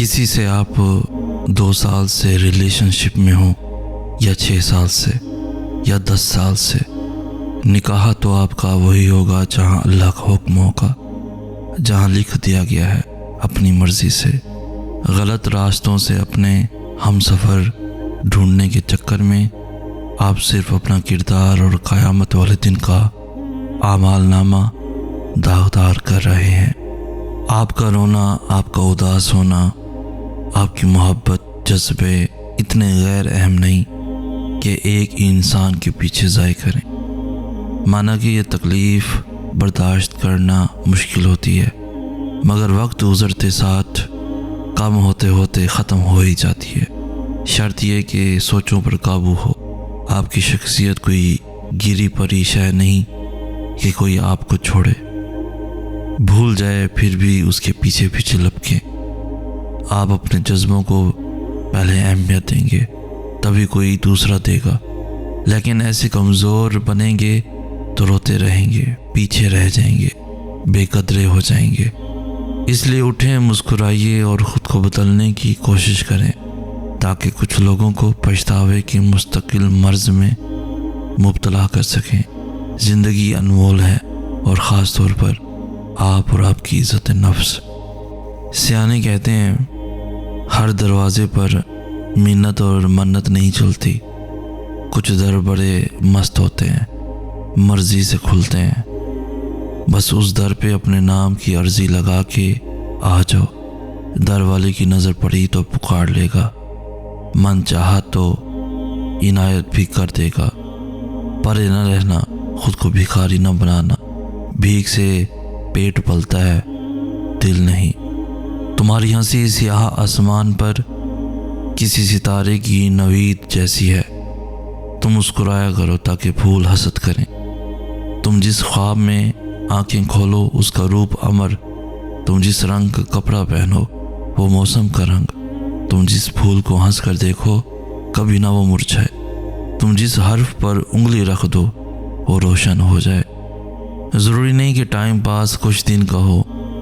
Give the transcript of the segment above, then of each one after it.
کسی سے آپ 2 سال سے ریلیشن شپ میں ہوں یا 6 سال سے یا 10 سال سے، نکاح تو آپ کا وہی ہوگا جہاں اللہ کا حکم ہوگا، جہاں لکھ دیا گیا ہے اپنی مرضی سے۔ غلط راستوں سے اپنے ہم سفر ڈھونڈنے کے چکر میں آپ صرف اپنا کردار اور قیامت والے دن کا اعمال نامہ داغدار کر رہے ہیں۔ آپ کا رونا، آپ کا اداس ہونا، آپ کی محبت، جذبے اتنے غیر اہم نہیں کہ ایک ہی انسان کے پیچھے ضائع کریں۔ مانا کہ یہ تکلیف برداشت کرنا مشکل ہوتی ہے، مگر وقت گزرتے ساتھ کم ہوتے ہوتے ختم ہو ہی جاتی ہے۔ شرط یہ کہ سوچوں پر قابو ہو۔ آپ کی شخصیت کوئی گری پڑی شے نہیں کہ کوئی آپ کو چھوڑے، بھول جائے پھر بھی اس کے پیچھے پیچھے لپکیں۔ آپ اپنے جذبوں کو پہلے اہمیت دیں گے، تبھی کوئی دوسرا دے گا، لیکن ایسے کمزور بنیں گے تو روتے رہیں گے، پیچھے رہ جائیں گے، بے قدرے ہو جائیں گے۔ اس لیے اٹھیں، مسکرائیے اور خود کو بدلنے کی کوشش کریں، تاکہ کچھ لوگوں کو پچھتاوے کے مستقل مرض میں مبتلا کر سکیں۔ زندگی انمول ہے، اور خاص طور پر آپ اور آپ کی عزت نفس۔ سیانے کہتے ہیں ہر دروازے پر منت اور منت نہیں چلتی، کچھ در بڑے مست ہوتے ہیں، مرضی سے کھلتے ہیں۔ بس اس در پہ اپنے نام کی عرضی لگا کے آ جاؤ، در والے کی نظر پڑی تو پکار لے گا، من چاہا تو عنایت بھی کر دے گا۔ پرے نہ رہنا، خود کو بھکاری نہ بنانا، بھیک سے پیٹ پلتا ہے، دل نہیں۔ تمہاری ہنسی سیاہ آسمان پر کسی ستارے کی نوید جیسی ہے، تم مسکرایا کرو تاکہ پھول حسد کریں۔ تم جس خواب میں آنکھیں کھولو اس کا روپ امر، تم جس رنگ کا کپڑا پہنو وہ موسم کا رنگ، تم جس پھول کو ہنس کر دیکھو کبھی نہ وہ مرجھائے، تم جس حرف پر انگلی رکھ دو وہ روشن ہو جائے۔ ضروری نہیں کہ ٹائم پاس کچھ دن کا ہو،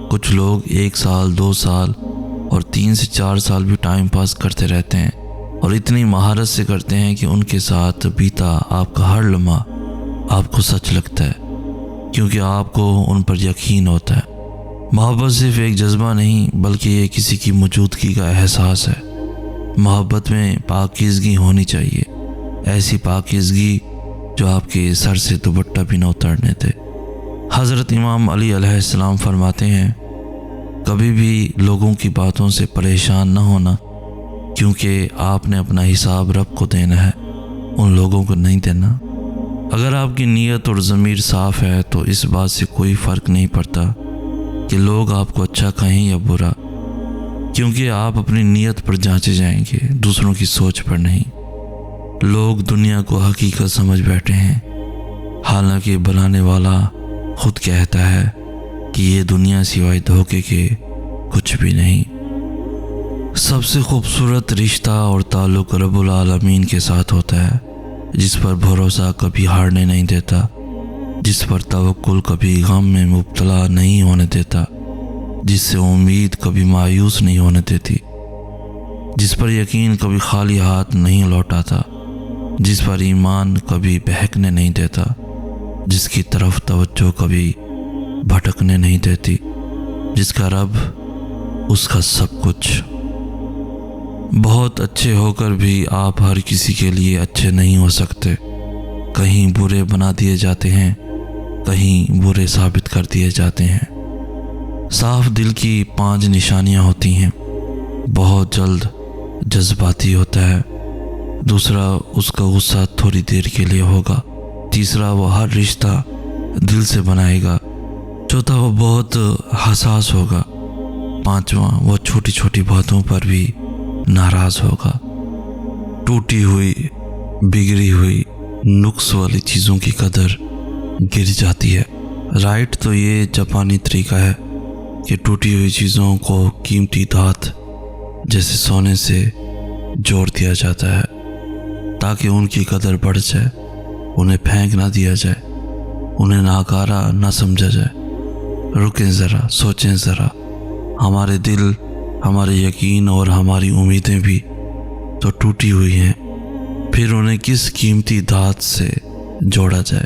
کچھ لوگ 1 سال 2 سال اور 3 سے 4 سال بھی ٹائم پاس کرتے رہتے ہیں، اور اتنی مہارت سے کرتے ہیں کہ ان کے ساتھ بیتا آپ کا ہر لمحہ آپ کو سچ لگتا ہے، کیونکہ آپ کو ان پر یقین ہوتا ہے۔ محبت صرف ایک جذبہ نہیں بلکہ یہ کسی کی موجودگی کا احساس ہے۔ محبت میں پاکیزگی ہونی چاہیے، ایسی پاکیزگی جو آپ کے سر سے دوپٹہ بھی نہ اترنے دے۔ حضرت امام علی علیہ السلام فرماتے ہیں کبھی بھی لوگوں کی باتوں سے پریشان نہ ہونا، کیونکہ آپ نے اپنا حساب رب کو دینا ہے، ان لوگوں کو نہیں دینا۔ اگر آپ کی نیت اور ضمیر صاف ہے تو اس بات سے کوئی فرق نہیں پڑتا کہ لوگ آپ کو اچھا کہیں یا برا، کیونکہ آپ اپنی نیت پر جانچے جائیں گے، دوسروں کی سوچ پر نہیں۔ لوگ دنیا کو حقیقت سمجھ بیٹھے ہیں، حالانکہ بنانے والا خود کہتا ہے کہ یہ دنیا سوائے دھوکے کے کچھ بھی نہیں۔ سب سے خوبصورت رشتہ اور تعلق رب العالمین کے ساتھ ہوتا ہے، جس پر بھروسہ کبھی ہارنے نہیں دیتا، جس پر توکل کبھی غم میں مبتلا نہیں ہونے دیتا، جس سے امید کبھی مایوس نہیں ہونے دیتی، جس پر یقین کبھی خالی ہاتھ نہیں لوٹاتا، جس پر ایمان کبھی بہکنے نہیں دیتا، جس کی طرف توجہ کبھی بھٹکنے نہیں دیتی، جس کا رب اس کا سب کچھ۔ بہت اچھے ہو کر بھی آپ ہر کسی کے لیے اچھے نہیں ہو سکتے، کہیں برے بنا دیے جاتے ہیں، کہیں برے ثابت کر دیے جاتے ہیں۔ صاف دل کی 5 نشانیاں ہوتی ہیں۔ بہت جلد جذباتی ہوتا ہے، دوسرا اس کا غصہ تھوڑی دیر کے لیے ہوگا، تیسرا وہ ہر رشتہ دل سے بنائے گا، چوتھا وہ بہت حساس ہوگا، پانچواں وہ چھوٹی چھوٹی باتوں پر بھی ناراض ہوگا۔ ٹوٹی ہوئی، بگڑی ہوئی، نقص والی چیزوں کی قدر گر جاتی ہے۔ رائٹ تو یہ جاپانی طریقہ ہے کہ ٹوٹی ہوئی چیزوں کو قیمتی دھات جیسے سونے سے جوڑ دیا جاتا ہے تاکہ ان کی قدر بڑھ جائے، انہیں پھینک نہ دیا جائے، انہیں ناکارہ نہ سمجھا جائے۔ رکیں ذرا، سوچیں ذرا، ہمارے دل ہمارے یقین اور ہماری امیدیں بھی تو ٹوٹی ہوئی ہیں، پھر انہیں کس قیمتی دھات سے جوڑا جائے۔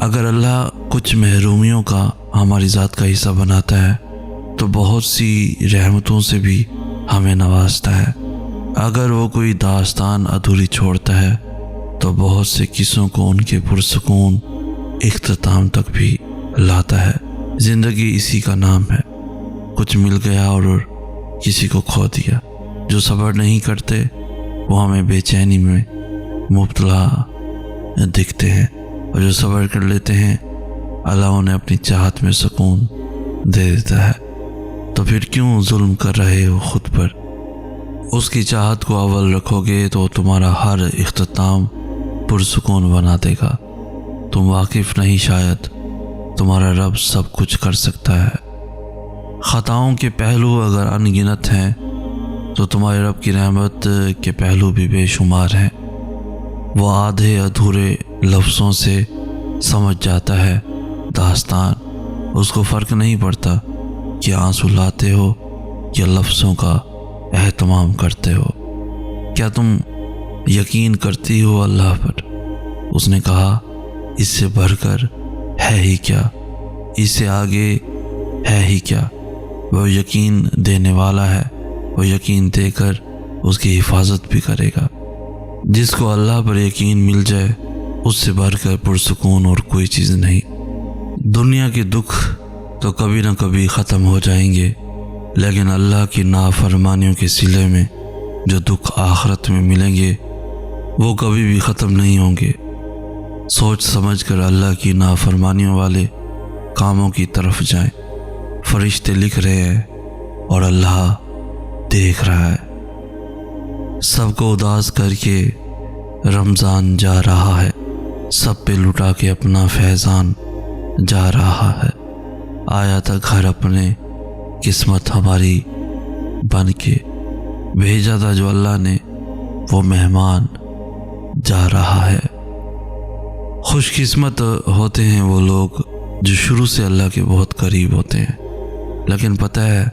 اگر اللہ کچھ محرومیوں کا ہماری ذات کا حصہ بناتا ہے تو بہت سی رحمتوں سے بھی ہمیں نوازتا ہے۔ اگر وہ کوئی داستان ادھوری چھوڑتا ہے تو بہت سے قصوں کو ان کے پرسکون اختتام تک بھی لاتا ہے۔ زندگی اسی کا نام ہے، کچھ مل گیا اور کسی کو کھو دیا۔ جو صبر نہیں کرتے وہ ہمیں بے چینی میں مبتلا دکھتے ہیں، اور جو صبر کر لیتے ہیں اللہ انہیں اپنی چاہت میں سکون دے دیتا ہے۔ تو پھر کیوں ظلم کر رہے ہو خود پر؟ اس کی چاہت کو اول رکھو گے تو تمہارا ہر اختتام پرسکون بنا دے گا۔ تم واقف نہیں، شاید تمہارا رب سب کچھ کر سکتا ہے۔ خطاؤں کے پہلو اگر ان گنت ہیں تو تمہارے رب کی رحمت کے پہلو بھی بے شمار ہیں۔ وہ آدھے ادھورے لفظوں سے سمجھ جاتا ہے داستان، اس کو فرق نہیں پڑتا کہ آنسو لاتے ہو یا لفظوں کا اہتمام کرتے ہو۔ کیا تم یقین کرتی ہو اللہ پر؟ اس نے کہا، اس سے بڑھ کر ہے ہی کیا، اس سے آگے ہے ہی کیا۔ وہ یقین دینے والا ہے، وہ یقین دے کر اس کی حفاظت بھی کرے گا۔ جس کو اللہ پر یقین مل جائے اس سے بڑھ کر پرسکون اور کوئی چیز نہیں۔ دنیا کے دکھ تو کبھی نہ کبھی ختم ہو جائیں گے، لیکن اللہ کی نافرمانیوں کے صلے میں جو دکھ آخرت میں ملیں گے وہ کبھی بھی ختم نہیں ہوں گے۔ سوچ سمجھ کر اللہ کی نافرمانیوں والے کاموں کی طرف جائیں۔ فرشتے لکھ رہے ہیں اور اللہ دیکھ رہا ہے۔ سب کو اداس کر کے رمضان جا رہا ہے، سب پہ لٹا کے اپنا فیضان جا رہا ہے۔ آیا تھا گھر اپنے قسمت ہماری بن کے، بھیجا تھا جو اللہ نے وہ مہمان جا رہا ہے۔ خوش قسمت ہوتے ہیں وہ لوگ جو شروع سے اللہ کے بہت قریب ہوتے ہیں، لیکن پتہ ہے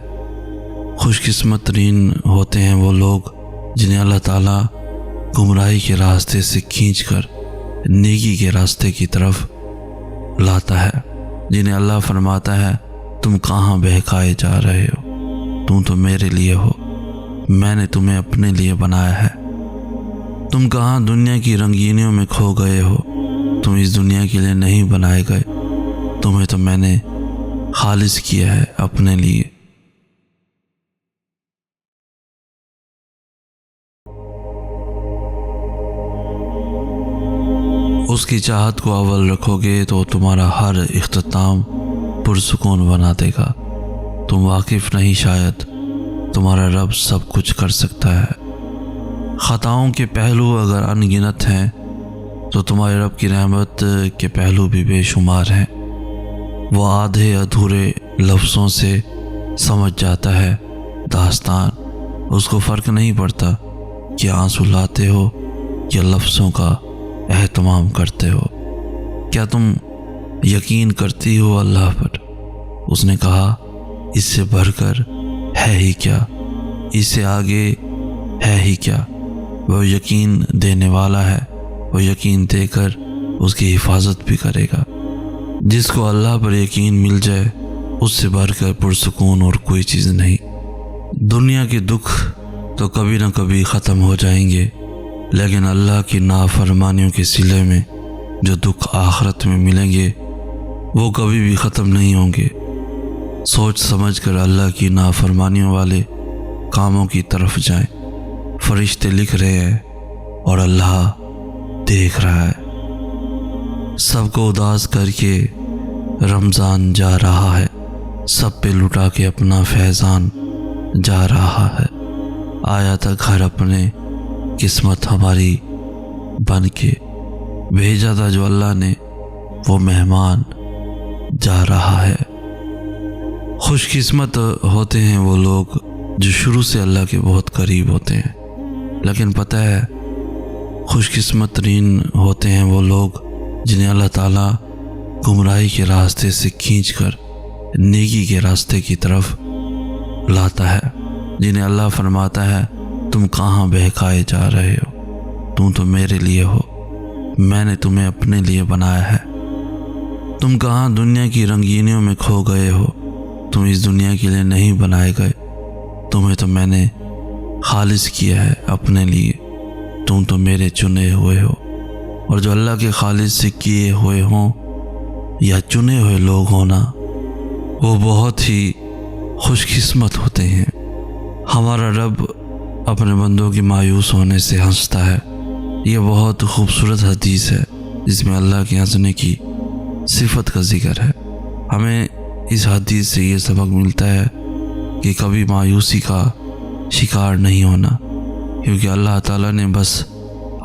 خوش قسمت ترین ہوتے ہیں وہ لوگ جنہیں اللہ تعالیٰ گمراہی کے راستے سے کھینچ کر نیکی کے راستے کی طرف لاتا ہے، جنہیں اللہ فرماتا ہے تم کہاں بہکائے جا رہے ہو، تم تو میرے لیے ہو، میں نے تمہیں اپنے لیے بنایا ہے۔ تم کہاں دنیا کی رنگینیوں میں کھو گئے ہو، تم اس دنیا کے لیے نہیں بنائے گئے، تمہیں تو میں نے خالص کیا ہے اپنے لیے۔ اس کی چاہت کو اول رکھو گے تو تمہارا ہر اختتام پرسکون بنا دے گا۔ تم واقف نہیں، شاید تمہارا رب سب کچھ کر سکتا ہے۔ خطاؤں کے پہلو اگر ان گنت ہیں تو تمہارے رب کی رحمت کے پہلو بھی بے شمار ہیں۔ وہ آدھے ادھورے لفظوں سے سمجھ جاتا ہے داستان، اس کو فرق نہیں پڑتا کہ آنسو لاتے ہو یا لفظوں کا اہتمام کرتے ہو۔ کیا تم یقین کرتی ہو اللہ پر؟ اس نے کہا، اس سے بڑھ کر ہے ہی کیا، اس سے آگے ہے ہی کیا۔ وہ یقین دینے والا ہے، وہ یقین دے کر اس کی حفاظت بھی کرے گا۔ جس کو اللہ پر یقین مل جائے اس سے بڑھ کر پرسکون اور کوئی چیز نہیں۔ دنیا کے دکھ تو کبھی نہ کبھی ختم ہو جائیں گے، لیکن اللہ کی نافرمانیوں کے صلے میں جو دکھ آخرت میں ملیں گے وہ کبھی بھی ختم نہیں ہوں گے۔ سوچ سمجھ کر اللہ کی نافرمانیوں والے کاموں کی طرف جائیں۔ فرشتے لکھ رہے ہیں اور اللہ دیکھ رہا ہے۔ سب کو اداس کر کے رمضان جا رہا ہے، سب پہ لٹا کے اپنا فیضان جا رہا ہے۔ آیا تھا گھر اپنے قسمت ہماری بن کے، بھیجا تھا جو اللہ نے وہ مہمان جا رہا ہے۔ خوش قسمت ہوتے ہیں وہ لوگ جو شروع سے اللہ کے بہت قریب ہوتے ہیں، لیکن پتہ ہے خوش قسمت ترین ہوتے ہیں وہ لوگ جنہیں اللہ تعالیٰ گمراہی کے راستے سے کھینچ کر نیکی کے راستے کی طرف لاتا ہے، جنہیں اللہ فرماتا ہے تم کہاں بہکائے جا رہے ہو، تم تو میرے لیے ہو، میں نے تمہیں اپنے لیے بنایا ہے۔ تم کہاں دنیا کی رنگینیوں میں کھو گئے ہو، تم اس دنیا کے لیے نہیں بنائے گئے، تمہیں تو میں نے خالص کیا ہے اپنے لیے، تم تو میرے چنے ہوئے ہو۔ اور جو اللہ کے خالص سے کیے ہوئے ہوں یا چنے ہوئے لوگ ہونا، وہ بہت ہی خوش قسمت ہوتے ہیں۔ ہمارا رب اپنے بندوں کی مایوس ہونے سے ہنستا ہے۔ یہ بہت خوبصورت حدیث ہے جس میں اللہ کے ہنسنے کی صفت کا ذکر ہے۔ ہمیں اس حدیث سے یہ سبق ملتا ہے کہ کبھی مایوسی کا شکار نہیں ہونا، کیونکہ اللہ تعالیٰ نے بس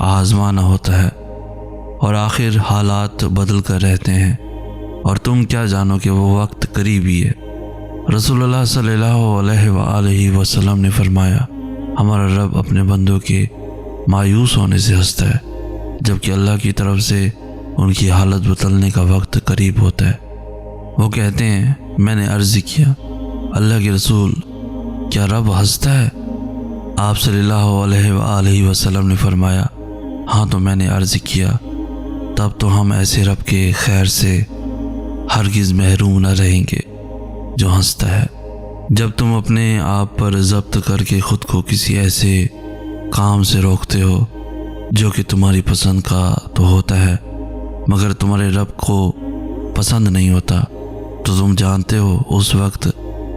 آزمانا ہوتا ہے اور آخر حالات بدل کر رہتے ہیں، اور تم کیا جانو کہ وہ وقت قریبی ہے۔ رسول اللہ صلی اللہ علیہ وآلہ وسلم نے فرمایا، ہمارا رب اپنے بندوں کے مایوس ہونے سے ہنستا ہے، جبکہ اللہ کی طرف سے ان کی حالت بدلنے کا وقت قریب ہوتا ہے۔ وہ کہتے ہیں، میں نے عرض کیا، اللہ کے رسول، کیا رب ہنستا ہے؟ آپ صلی اللہ علیہ وآلہ وسلم نے فرمایا، ہاں۔ تو میں نے عرض کیا، تب تو ہم ایسے رب کے خیر سے ہرگز محروم نہ رہیں گے جو ہنستا ہے۔ جب تم اپنے آپ پر ضبط کر کے خود کو کسی ایسے کام سے روکتے ہو جو کہ تمہاری پسند کا تو ہوتا ہے مگر تمہارے رب کو پسند نہیں ہوتا، تو تم جانتے ہو اس وقت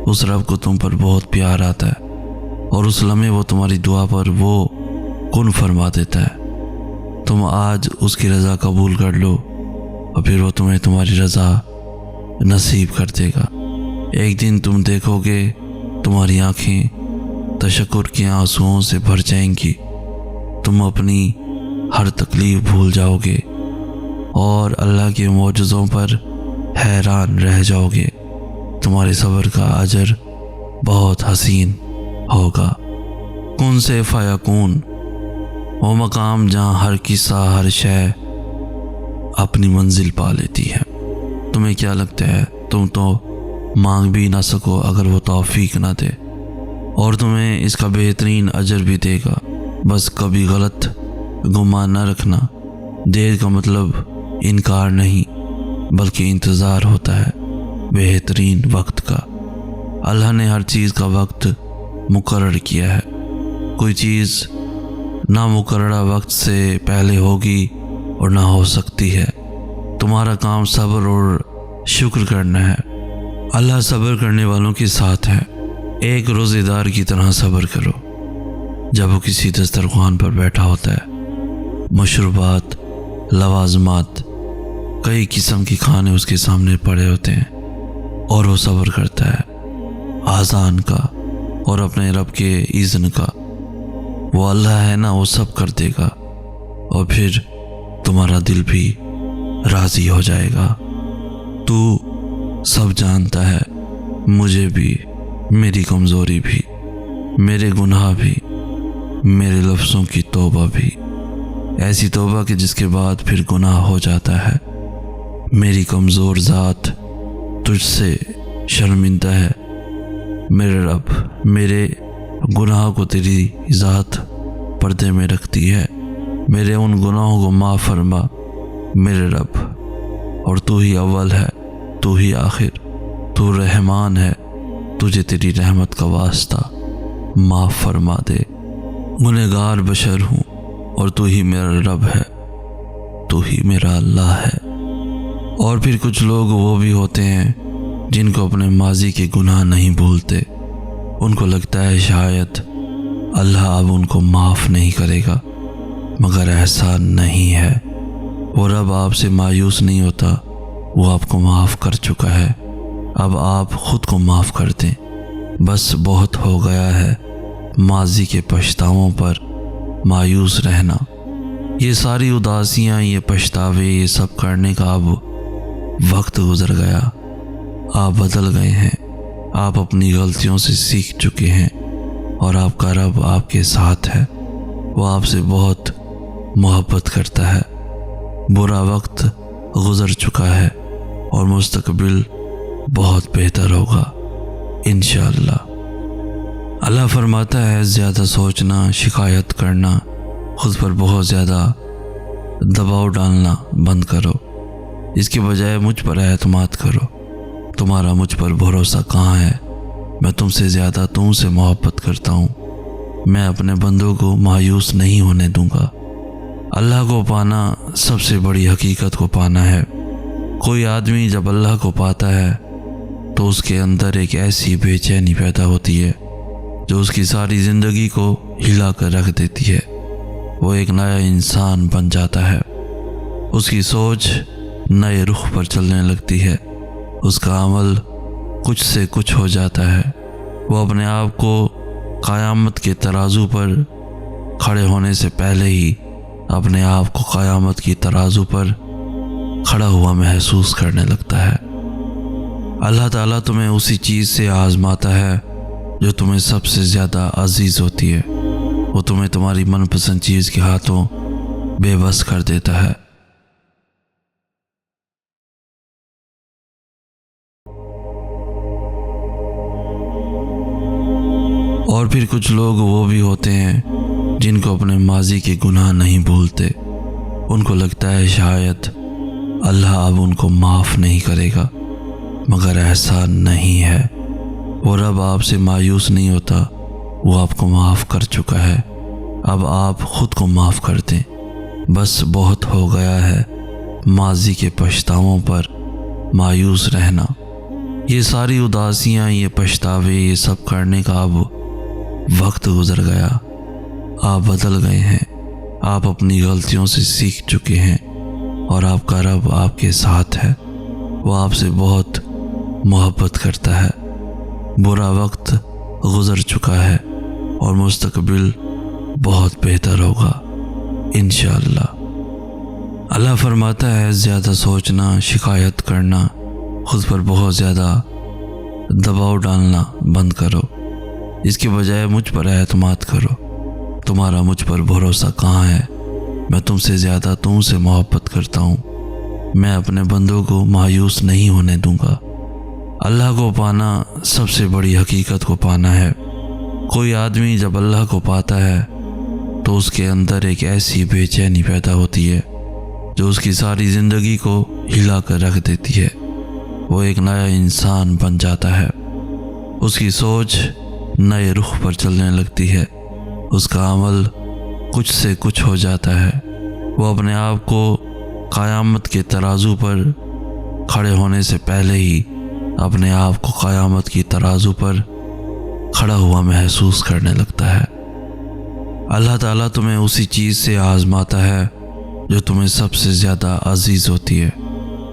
اس رب کو تم پر بہت پیار آتا ہے، اور اس لمحے وہ تمہاری دعا پر وہ کن فرما دیتا ہے۔ تم آج اس کی رضا قبول کر لو اور پھر وہ تمہیں تمہاری رضا نصیب کر دے گا۔ ایک دن تم دیکھو گے تمہاری آنکھیں تشکر کے آنسوؤں سے بھر جائیں گی، تم اپنی ہر تکلیف بھول جاؤ گے اور اللہ کے معجزوں پر حیران رہ جاؤ گے۔ تمہارے صبر کا اجر بہت حسین ہوگا۔ کن سے فیکون، وہ مقام جہاں ہر قصہ ہر شے اپنی منزل پا لیتی ہے۔ تمہیں کیا لگتا ہے تم تو مانگ بھی نہ سکو اگر وہ توفیق نہ دے، اور تمہیں اس کا بہترین اجر بھی دے گا۔ بس کبھی غلط گمان نہ رکھنا، دیر کا مطلب انکار نہیں بلکہ انتظار ہوتا ہے بہترین وقت کا۔ اللہ نے ہر چیز کا وقت مقرر کیا ہے، کوئی چیز نامقررہ وقت سے پہلے ہوگی اور نہ ہو سکتی ہے۔ تمہارا کام صبر اور شکر کرنا ہے۔ اللہ صبر کرنے والوں کے ساتھ ہے۔ ایک روزے دار کی طرح صبر کرو جب وہ کسی دسترخوان پر بیٹھا ہوتا ہے، مشروبات، لوازمات، کئی قسم کے کھانے اس کے سامنے پڑے ہوتے ہیں، اور وہ صبر کرتا ہے آذان کا اور اپنے رب کے اذن کا۔ وہ اللہ ہے نا، وہ سب کر دے گا، اور پھر تمہارا دل بھی راضی ہو جائے گا۔ تو سب جانتا ہے، مجھے بھی، میری کمزوری بھی، میرے گناہ بھی، میرے لفظوں کی توبہ بھی، ایسی توبہ کہ جس کے بعد پھر گناہ ہو جاتا ہے۔ میری کمزور ذات تجھ سے شرمندہ ہے میرے رب، میرے گناہ کو تیری ذات پردے میں رکھتی ہے، میرے ان گناہوں کو معاف فرما میرے رب، اور تو ہی اول ہے، تو ہی آخر، تو رحمان ہے، تجھے تیری رحمت کا واسطہ معاف فرما دے۔ گنہگار بشر ہوں اور تو ہی میرا رب ہے، تو ہی میرا اللہ ہے۔ اور پھر کچھ لوگ وہ بھی ہوتے ہیں جن کو اپنے ماضی کے گناہ نہیں بھولتے، ان کو لگتا ہے شاید اللہ اب ان کو معاف نہیں کرے گا، مگر ایسا نہیں ہے۔ وہ رب آپ سے مایوس نہیں ہوتا، وہ آپ کو معاف کر چکا ہے، اب آپ خود کو معاف کر دیں۔ بس بہت ہو گیا ہے ماضی کے پچھتاووں پر مایوس رہنا۔ یہ ساری اداسیاں، یہ پچھتاوے، یہ سب کرنے کا اب وقت گزر گیا۔ آپ بدل گئے ہیں، آپ اپنی غلطیوں سے سیکھ چکے ہیں، اور آپ کا رب آپ کے ساتھ ہے، وہ آپ سے بہت محبت کرتا ہے۔ برا وقت گزر چکا ہے اور مستقبل بہت بہتر ہوگا انشاءاللہ۔ اللہ فرماتا ہے زیادہ سوچنا، شکایت کرنا، خود پر بہت زیادہ دباؤ ڈالنا بند کرو، اس کے بجائے مجھ پر اعتماد کرو۔ تمہارا مجھ پر بھروسہ کہاں ہے؟ میں تم سے زیادہ تم سے محبت کرتا ہوں۔ میں اپنے بندوں کو مایوس نہیں ہونے دوں گا۔ اللہ کو پانا سب سے بڑی حقیقت کو پانا ہے۔ کوئی آدمی جب اللہ کو پاتا ہے تو اس کے اندر ایک ایسی بے چینی پیدا ہوتی ہے جو اس کی ساری زندگی کو ہلا کر رکھ دیتی ہے۔ وہ ایک نیا انسان بن جاتا ہے، اس کی سوچ نئے رخ پر چلنے لگتی ہے، اس کا عمل کچھ سے کچھ ہو جاتا ہے۔ وہ اپنے آپ کو قیامت کے ترازو پر کھڑے ہونے سے پہلے ہی اپنے آپ کو قیامت کی ترازو پر کھڑا ہوا محسوس کرنے لگتا ہے۔ اللہ تعالیٰ تمہیں اسی چیز سے آزماتا ہے جو تمہیں سب سے زیادہ عزیز ہوتی ہے۔ وہ تمہیں تمہاری من پسند چیز کے ہاتھوں بے بس کر دیتا ہے۔ اور پھر کچھ لوگ وہ بھی ہوتے ہیں جن کو اپنے ماضی کے گناہ نہیں بھولتے۔ ان کو لگتا ہے شاید اللہ اب ان کو معاف نہیں کرے گا، مگر ایسا نہیں ہے۔ وہ رب آپ سے مایوس نہیں ہوتا، وہ آپ کو معاف کر چکا ہے۔ اب آپ خود کو معاف کر دیں۔ بس بہت ہو گیا ہے ماضی کے پچھتاووں پر مایوس رہنا۔ یہ ساری اداسیاں، یہ پچھتاوے، یہ سب کرنے کا اب وقت گزر گیا۔ آپ بدل گئے ہیں، آپ اپنی غلطیوں سے سیکھ چکے ہیں، اور آپ کا رب آپ کے ساتھ ہے۔ وہ آپ سے بہت محبت کرتا ہے۔ برا وقت گزر چکا ہے اور مستقبل بہت بہتر ہوگا انشاءاللہ۔ اللہ فرماتا ہے زیادہ سوچنا، شکایت کرنا، خود پر بہت زیادہ دباؤ ڈالنا بند کرو، اس کے بجائے مجھ پر اعتماد کرو۔ تمہارا مجھ پر بھروسہ کہاں ہے؟ میں تم سے زیادہ تم سے محبت کرتا ہوں۔ میں اپنے بندوں کو مایوس نہیں ہونے دوں گا۔ اللہ کو پانا سب سے بڑی حقیقت کو پانا ہے۔ کوئی آدمی جب اللہ کو پاتا ہے تو اس کے اندر ایک ایسی بے چینی پیدا ہوتی ہے جو اس کی ساری زندگی کو ہلا کر رکھ دیتی ہے۔ وہ ایک نیا انسان بن جاتا ہے، اس کی سوچ نئے رخ پر چلنے لگتی ہے، اس کا عمل کچھ سے کچھ ہو جاتا ہے۔ وہ اپنے آپ کو قیامت کے ترازو پر کھڑے ہونے سے پہلے ہی اپنے آپ کو قیامت کی ترازو پر کھڑا ہوا محسوس کرنے لگتا ہے۔ اللہ تعالیٰ تمہیں اسی چیز سے آزماتا ہے جو تمہیں سب سے زیادہ عزیز ہوتی ہے۔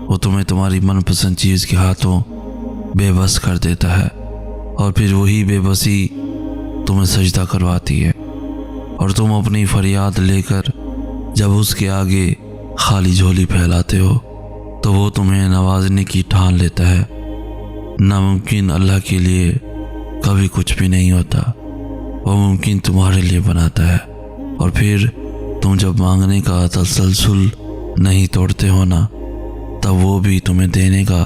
وہ تمہیں تمہاری من پسند چیز کے ہاتھوں بے بس کر دیتا ہے، اور پھر وہی بے بسی تمہیں سجدہ کرواتی ہے، اور تم اپنی فریاد لے کر جب اس کے آگے خالی جھولی پھیلاتے ہو تو وہ تمہیں نوازنے کی ٹھان لیتا ہے۔ ناممکن اللہ کے لیے کبھی کچھ بھی نہیں ہوتا، وہ ممکن تمہارے لیے بناتا ہے، اور پھر تم جب مانگنے کا تسلسل نہیں توڑتے ہو نا، تب وہ بھی تمہیں دینے کا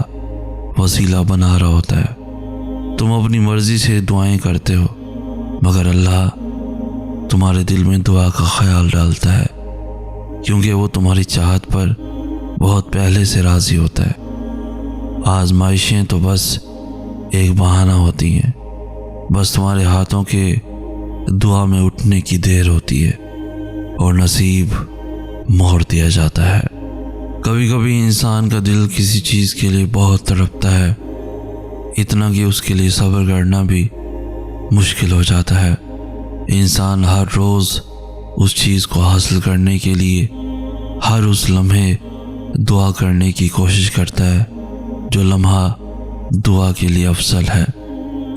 وسیلہ بنا رہا ہوتا ہے۔ تم اپنی مرضی سے دعائیں کرتے ہو، مگر اللہ تمہارے دل میں دعا کا خیال ڈالتا ہے، کیونکہ وہ تمہاری چاہت پر بہت پہلے سے راضی ہوتا ہے۔ آزمائشیں تو بس ایک بہانہ ہوتی ہیں، بس تمہارے ہاتھوں کے دعا میں اٹھنے کی دیر ہوتی ہے اور نصیب موڑ دیا جاتا ہے۔ کبھی کبھی انسان کا دل کسی چیز کے لیے بہت تڑپتا ہے، اتنا کہ اس کے لیے صبر کرنا بھی مشکل ہو جاتا ہے۔ انسان ہر روز اس چیز کو حاصل کرنے کے لیے ہر اس لمحے دعا کرنے کی کوشش کرتا ہے جو لمحہ دعا کے لیے افضل ہے،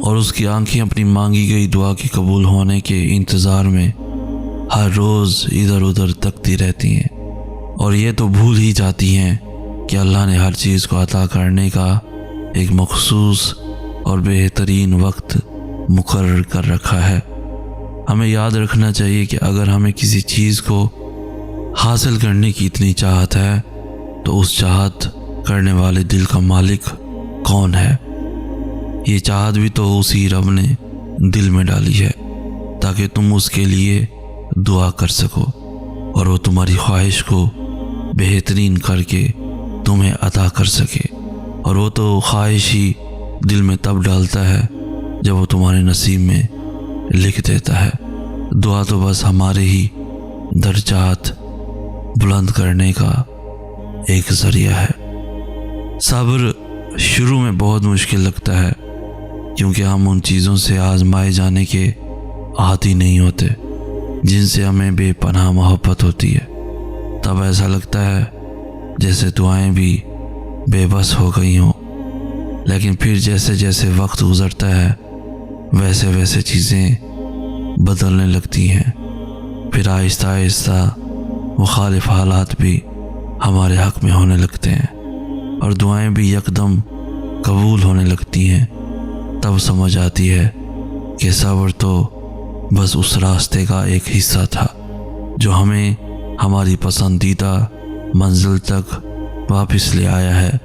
اور اس کی آنکھیں اپنی مانگی گئی دعا کے قبول ہونے کے انتظار میں ہر روز ادھر ادھر تکتی رہتی ہیں، اور یہ تو بھول ہی جاتی ہیں کہ اللہ نے ہر چیز کو عطا کرنے کا ایک مخصوص اور بہترین وقت مقرر کر رکھا ہے۔ ہمیں یاد رکھنا چاہیے کہ اگر ہمیں کسی چیز کو حاصل کرنے کی اتنی چاہت ہے تو اس چاہت کرنے والے دل کا مالک کون ہے؟ یہ چاہت بھی تو اسی رب نے دل میں ڈالی ہے تاکہ تم اس کے لیے دعا کر سکو اور وہ تمہاری خواہش کو بہترین کر کے تمہیں عطا کر سکے۔ اور وہ تو خواہش ہی دل میں تب ڈالتا ہے جب وہ تمہارے نصیب میں لکھ دیتا ہے۔ دعا تو بس ہمارے ہی درجات بلند کرنے کا ایک ذریعہ ہے۔ صبر شروع میں بہت مشکل لگتا ہے کیونکہ ہم ان چیزوں سے آزمائے جانے کے عادی نہیں ہوتے جن سے ہمیں بے پناہ محبت ہوتی ہے۔ تب ایسا لگتا ہے جیسے دعائیں بھی بے بس ہو گئی ہوں، لیکن پھر جیسے جیسے وقت گزرتا ہے ویسے ویسے چیزیں بدلنے لگتی ہیں۔ پھر آہستہ آہستہ مخالف حالات بھی ہمارے حق میں ہونے لگتے ہیں اور دعائیں بھی یکدم قبول ہونے لگتی ہیں۔ تب سمجھ آتی ہے کہ صبر تو بس اس راستے کا ایک حصہ تھا جو ہمیں ہماری پسندیدہ منزل تک واپس لے آیا ہے۔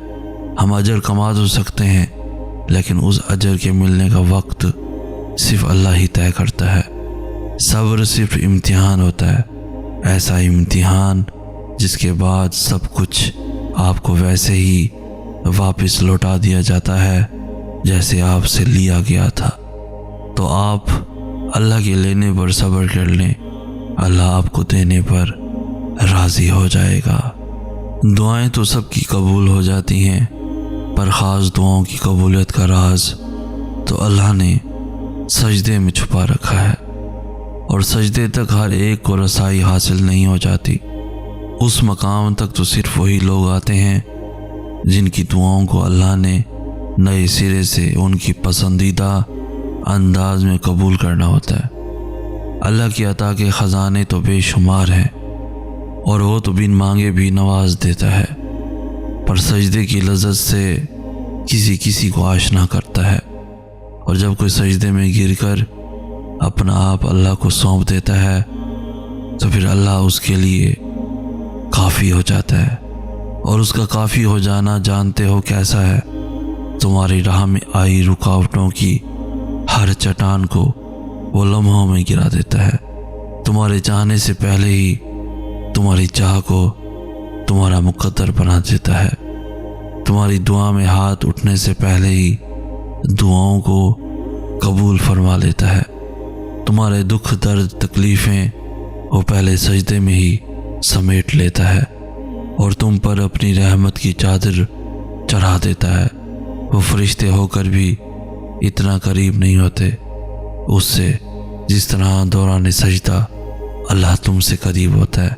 ہم اجر کما تو سکتے ہیں لیکن اس اجر کے ملنے کا وقت صرف اللہ ہی طے کرتا ہے۔ صبر صرف امتحان ہوتا ہے، ایسا امتحان جس کے بعد سب کچھ آپ کو ویسے ہی واپس لوٹا دیا جاتا ہے جیسے آپ سے لیا گیا تھا۔ تو آپ اللہ کے لینے پر صبر کر لیں، اللہ آپ کو دینے پر راضی ہو جائے گا۔ دعائیں تو سب کی قبول ہو جاتی ہیں، پر خاص دعاؤں کی قبولیت کا راز تو اللہ نے سجدے میں چھپا رکھا ہے، اور سجدے تک ہر ایک کو رسائی حاصل نہیں ہو جاتی۔ اس مقام تک تو صرف وہی لوگ آتے ہیں جن کی دعاؤں کو اللہ نے نئے سرے سے ان کی پسندیدہ انداز میں قبول کرنا ہوتا ہے۔ اللہ کی عطا کے خزانے تو بے شمار ہیں اور وہ تو بن مانگے بھی نواز دیتا ہے، پر سجدے کی لذت سے کسی کو آشنا کرتا ہے، اور جب کوئی سجدے میں گر کر اپنا آپ اللہ کو سونپ دیتا ہے تو پھر اللہ اس کے لیے کافی ہو جاتا ہے۔ اور اس کا کافی ہو جانا جانتے ہو کیسا ہے؟ تمہاری راہ میں آئی رکاوٹوں کی ہر چٹان کو وہ لمحوں میں گرا دیتا ہے۔ تمہارے چاہنے سے پہلے ہی تمہاری چاہ کو تمہارا مقدر بنا دیتا ہے۔ تمہاری دعا میں ہاتھ اٹھنے سے پہلے ہی دعاؤں کو قبول فرما لیتا ہے۔ تمہارے دکھ درد تکلیفیں وہ پہلے سجدے میں ہی سمیٹ لیتا ہے اور تم پر اپنی رحمت کی چادر چڑھا دیتا ہے۔ وہ فرشتے ہو کر بھی اتنا قریب نہیں ہوتے اس سے جس طرح دوران سجدہ اللہ تم سے قریب ہوتا ہے،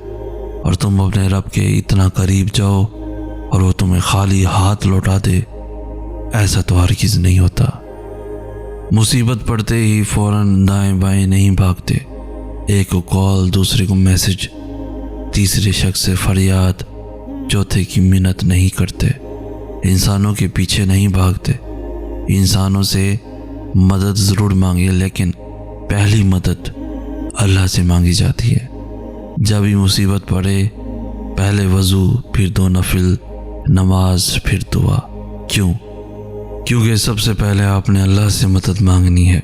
اور تم اپنے رب کے اتنا قریب جاؤ اور وہ تمہیں خالی ہاتھ لوٹا دے، ایسا تو ہرگز نہیں ہوتا۔ مصیبت پڑتے ہی فوراً دائیں بائیں نہیں بھاگتے، ایک کو کال، دوسرے کو میسج، تیسرے شخص سے فریاد، چوتھے کی منت نہیں کرتے۔ انسانوں کے پیچھے نہیں بھاگتے، انسانوں سے مدد ضرور مانگے لیکن پہلی مدد اللہ سے مانگی جاتی ہے۔ جب بھی مصیبت پڑے پہلے وضو، پھر 2 نفل نماز، پھر دعا۔ کیوں؟ کیونکہ سب سے پہلے آپ نے اللہ سے مدد مانگنی ہے۔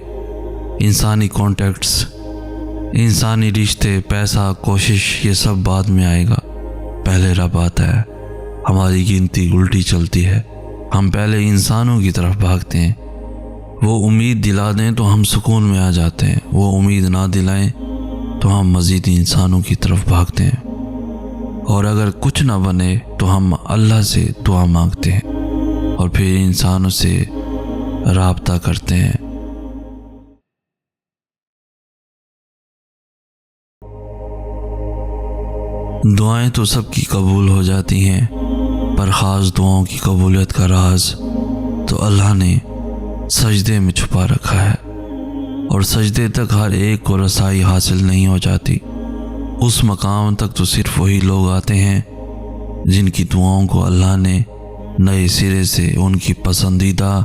انسانی کانٹیکٹس، انسانی رشتے، پیسہ، کوشش، یہ سب بعد میں آئے گا، پہلے رب آتا ہے۔ ہماری گنتی الٹی چلتی ہے، ہم پہلے انسانوں کی طرف بھاگتے ہیں۔ وہ امید دلا دیں تو ہم سکون میں آ جاتے ہیں، وہ امید نہ دلائیں تو ہم مزید انسانوں کی طرف بھاگتے ہیں، اور اگر کچھ نہ بنے تو ہم اللہ سے دعا مانگتے ہیں اور پھر انسانوں سے رابطہ کرتے ہیں۔ دعائیں تو سب کی قبول ہو جاتی ہیں، پر خاص دعاؤں کی قبولیت کا راز تو اللہ نے سجدے میں چھپا رکھا ہے، اور سجدے تک ہر ایک کو رسائی حاصل نہیں ہو جاتی۔ اس مقام تک تو صرف وہی لوگ آتے ہیں جن کی دعاؤں کو اللہ نے نئے سرے سے ان کی پسندیدہ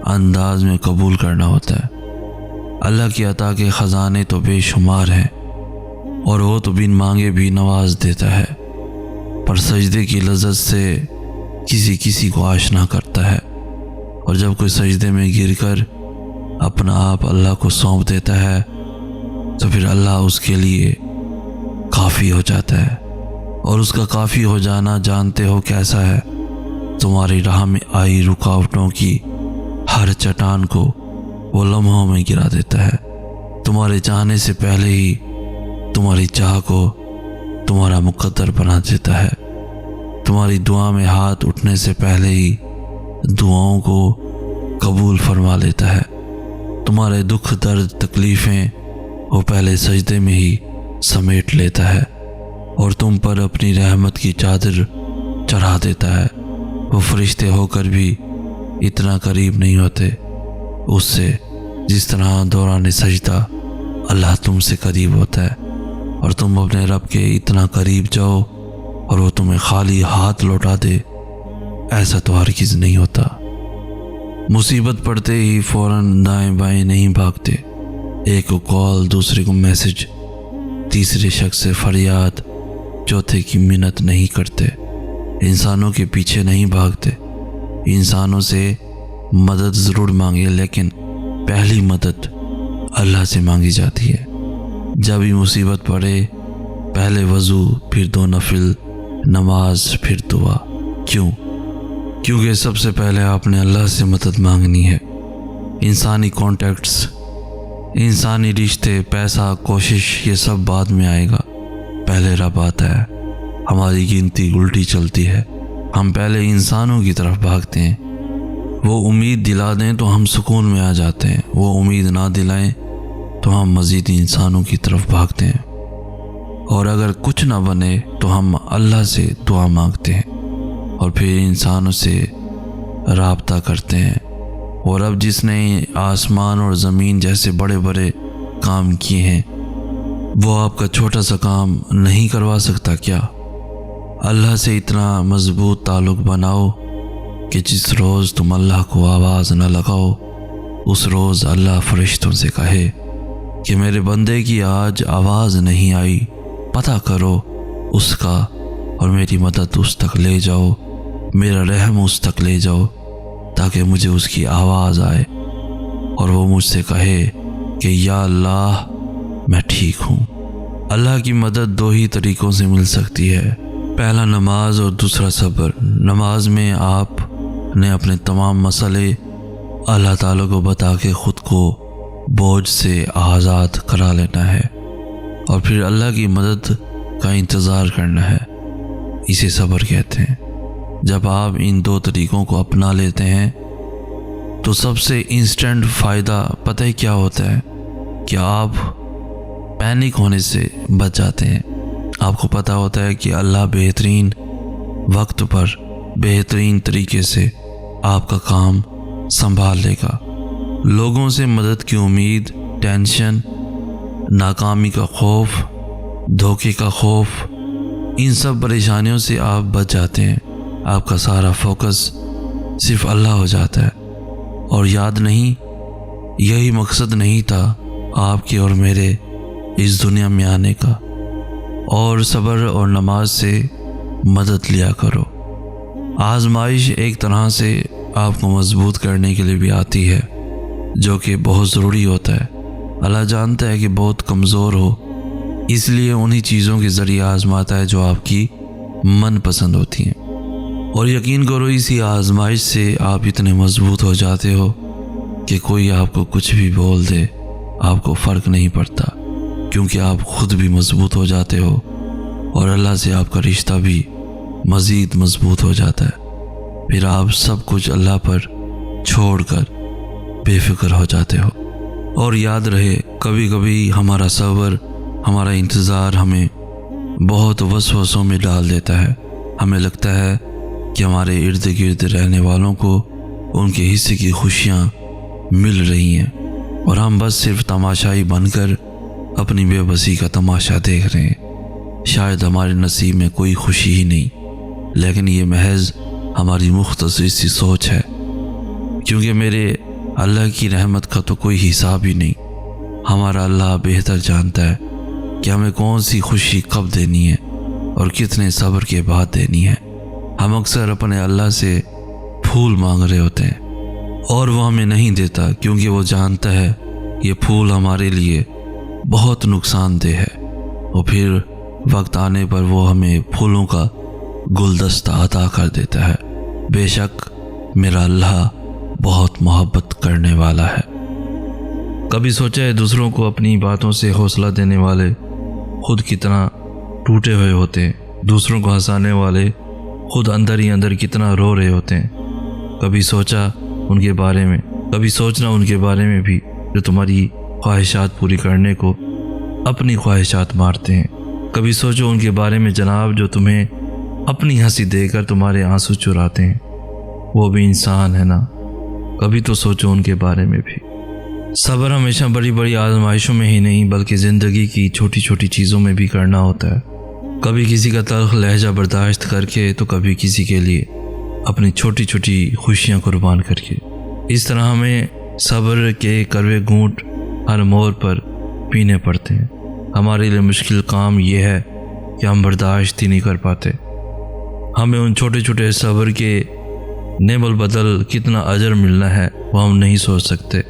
انداز میں قبول کرنا ہوتا ہے۔ اللہ کی عطا کے خزانے تو بے شمار ہیں اور وہ تو بن مانگے بھی نواز دیتا ہے، پر سجدے کی لذت سے کسی کو آشنا کرتا ہے، اور جب کوئی سجدے میں گر کر اپنا آپ اللہ کو سونپ دیتا ہے تو پھر اللہ اس کے لیے کافی ہو جاتا ہے، اور اس کا کافی ہو جانا جانتے ہو کیسا ہے؟ تمہاری راہ میں آئی رکاوٹوں کی ہر چٹان کو وہ لمحوں میں گرا دیتا ہے۔ تمہارے چاہنے سے پہلے ہی تمہاری چاہ کو تمہارا مقدر بنا دیتا ہے۔ تمہاری دعا میں ہاتھ اٹھنے سے پہلے ہی دعاؤں کو قبول فرما لیتا ہے۔ تمہارے دکھ درد تکلیفیں وہ پہلے سجدے میں ہی سمیٹ لیتا ہے، اور تم پر اپنی رحمت کی چادر چڑھا دیتا ہے۔ وہ فرشتے ہو کر بھی اتنا قریب نہیں ہوتے اس سے جس طرح دوران سجدہ اللہ تم سے قریب ہوتا ہے، اور تم اپنے رب کے اتنا قریب جاؤ اور وہ تمہیں خالی ہاتھ لوٹا دے، ایسا تو ہرگز نہیں ہوتا۔ مصیبت پڑتے ہی فوراً دائیں بائیں نہیں بھاگتے، ایک کو کال، دوسرے کو میسج، تیسرے شخص سے فریاد، چوتھے کی منت نہیں کرتے، انسانوں کے پیچھے نہیں بھاگتے۔ انسانوں سے مدد ضرور مانگے، لیکن پہلی مدد اللہ سے مانگی جاتی ہے۔ جب بھی مصیبت پڑے پہلے وضو، پھر 2 نفل نماز، پھر دعا۔ کیوں؟ کیونکہ سب سے پہلے آپ نے اللہ سے مدد مانگنی ہے۔ انسانی کانٹیکٹس، انسانی رشتے، پیسہ، کوشش، یہ سب بعد میں آئے گا، پہلے رب آتا ہے۔ ہماری گنتی الٹی چلتی ہے، ہم پہلے انسانوں کی طرف بھاگتے ہیں۔ وہ امید دلا دیں تو ہم سکون میں آ جاتے ہیں، وہ امید نہ دلائیں تو ہم مزید انسانوں کی طرف بھاگتے ہیں، اور اگر کچھ نہ بنے تو ہم اللہ سے دعا مانگتے ہیں، اور پھر انسانوں سے رابطہ کرتے ہیں۔ اور اب جس نے آسمان اور زمین جیسے بڑے بڑے کام کیے ہیں، وہ آپ کا چھوٹا سا کام نہیں کروا سکتا کیا؟ اللہ سے اتنا مضبوط تعلق بناؤ کہ جس روز تم اللہ کو آواز نہ لگاؤ، اس روز اللہ فرشتوں سے کہے کہ میرے بندے کی آج آواز نہیں آئی، پتہ کرو اس کا، اور میری مدد اس تک لے جاؤ، میرا رحم اس تک لے جاؤ، تاکہ مجھے اس کی آواز آئے اور وہ مجھ سے کہے کہ یا اللہ میں ٹھیک ہوں۔ اللہ کی مدد 2 ہی طریقوں سے مل سکتی ہے، پہلا نماز اور دوسرا صبر۔ نماز میں آپ نے اپنے تمام مسئلے اللہ تعالیٰ کو بتا کے خود کو بوجھ سے آزاد کرا لینا ہے، اور پھر اللہ کی مدد کا انتظار کرنا ہے، اسے صبر کہتے ہیں۔ جب آپ ان 2 طریقوں کو اپنا لیتے ہیں تو سب سے انسٹنٹ فائدہ پتہ ہی کیا ہوتا ہے کہ آپ پینک ہونے سے بچ جاتے ہیں۔ آپ کو پتہ ہوتا ہے کہ اللہ بہترین وقت پر بہترین طریقے سے آپ کا کام سنبھال لے گا۔ لوگوں سے مدد کی امید، ٹینشن، ناکامی کا خوف، دھوکے کا خوف، ان سب پریشانیوں سے آپ بچ جاتے ہیں۔ آپ کا سارا فوکس صرف اللہ ہو جاتا ہے، اور یاد نہیں، یہی مقصد نہیں تھا آپ کے اور میرے اس دنیا میں آنے کا؟ اور صبر اور نماز سے مدد لیا کرو۔ آزمائش ایک طرح سے آپ کو مضبوط کرنے کے لیے بھی آتی ہے، جو کہ بہت ضروری ہوتا ہے۔ اللہ جانتا ہے کہ بہت کمزور ہو، اس لیے انہی چیزوں کے ذریعے آزماتا ہے جو آپ کی من پسند ہوتی ہیں، اور یقین کرو اسی آزمائش سے آپ اتنے مضبوط ہو جاتے ہو کہ کوئی آپ کو کچھ بھی بول دے آپ کو فرق نہیں پڑتا، کیونکہ آپ خود بھی مضبوط ہو جاتے ہو، اور اللہ سے آپ کا رشتہ بھی مزید مضبوط ہو جاتا ہے۔ پھر آپ سب کچھ اللہ پر چھوڑ کر بے فکر ہو جاتے ہو۔ اور یاد رہے، کبھی کبھی ہمارا صبر، ہمارا انتظار ہمیں بہت وسوسوں میں ڈال دیتا ہے۔ ہمیں لگتا ہے کہ ہمارے ارد گرد رہنے والوں کو ان کے حصے کی خوشیاں مل رہی ہیں، اور ہم بس صرف تماشائی بن کر اپنی بے بسی کا تماشا دیکھ رہے ہیں۔ شاید ہمارے نصیب میں کوئی خوشی ہی نہیں، لیکن یہ محض ہماری مختصر سی سوچ ہے، کیونکہ میرے اللہ کی رحمت کا تو کوئی حساب ہی نہیں۔ ہمارا اللہ بہتر جانتا ہے کہ ہمیں کون سی خوشی کب دینی ہے اور کتنے صبر کے بعد دینی ہے۔ ہم اکثر اپنے اللہ سے پھول مانگ رہے ہوتے ہیں اور وہ ہمیں نہیں دیتا کیونکہ وہ جانتا ہے یہ پھول ہمارے لیے بہت نقصان دہ ہے، اور پھر وقت آنے پر وہ ہمیں پھولوں کا گلدستہ عطا کر دیتا ہے۔ بے شک میرا اللہ بہت محبت کرنے والا ہے۔ کبھی سوچا ہے دوسروں کو اپنی باتوں سے حوصلہ دینے والے خود کتنا ٹوٹے ہوئے ہوتے ہیں، دوسروں کو ہنسانے والے خود اندر ہی اندر کتنا رو رہے ہوتے ہیں۔ کبھی سوچنا ان کے بارے میں بھی جو تمہاری خواہشات پوری کرنے کو اپنی خواہشات مارتے ہیں۔ کبھی سوچو ان کے بارے میں جناب جو تمہیں اپنی ہنسی دے کر تمہارے آنسو چراتے ہیں، وہ بھی انسان ہے نا، کبھی تو سوچو ان کے بارے میں بھی۔ صبر ہمیشہ بڑی بڑی آزمائشوں میں ہی نہیں بلکہ زندگی کی چھوٹی چھوٹی چیزوں میں بھی کرنا ہوتا ہے۔ کبھی کسی کا تلخ لہجہ برداشت کر کے تو کبھی کسی کے لیے اپنی چھوٹی چھوٹی خوشیاں قربان کر کے۔ اس طرح ہمیں صبر کے کڑوے گھونٹ ہر موڑ پر پینے پڑتے ہیں۔ ہمارے لیے مشکل کام یہ ہے کہ ہم برداشت ہی نہیں کر پاتے۔ ہمیں ان چھوٹے چھوٹے صبر کے نعم البدل کتنا اجر ملنا ہے وہ ہم نہیں سوچ سکتے۔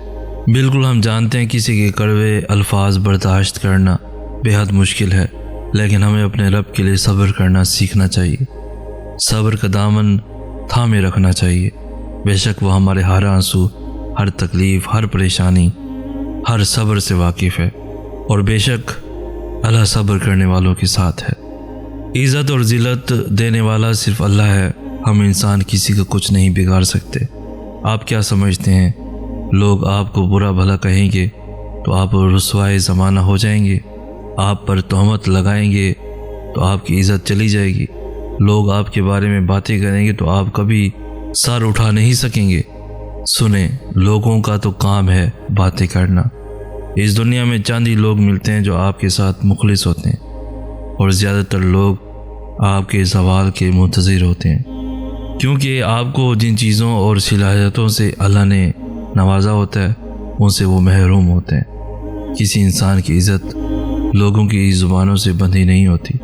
بالکل ہم جانتے ہیں کسی کے کڑوے الفاظ برداشت کرنا بے حد مشکل ہے، لیکن ہمیں اپنے رب کے لیے صبر کرنا سیکھنا چاہیے، صبر کا دامن تھامے رکھنا چاہیے۔ بے شک وہ ہمارے ہر آنسو، ہر تکلیف، ہر پریشانی، ہر صبر سے واقف ہے، اور بے شک اللہ صبر کرنے والوں کے ساتھ ہے۔ عزت اور ذلت دینے والا صرف اللہ ہے، ہم انسان کسی کا کچھ نہیں بگاڑ سکتے۔ آپ کیا سمجھتے ہیں لوگ آپ کو برا بھلا کہیں گے تو آپ رسوائے زمانہ ہو جائیں گے؟ آپ پر تہمت لگائیں گے تو آپ کی عزت چلی جائے گی؟ لوگ آپ کے بارے میں باتیں کریں گے تو آپ کبھی سر اٹھا نہیں سکیں گے؟ سنیں، لوگوں کا تو کام ہے باتیں کرنا۔ اس دنیا میں چند ہی لوگ ملتے ہیں جو آپ کے ساتھ مخلص ہوتے ہیں، اور زیادہ تر لوگ آپ کے زوال کے منتظر ہوتے ہیں، کیونکہ آپ کو جن چیزوں اور صلاحیتوں سے اللہ نے نوازا ہوتا ہے ان سے وہ محروم ہوتے ہیں۔ کسی انسان کی عزت لوگوں کی زبانوں سے بندھی نہیں ہوتی،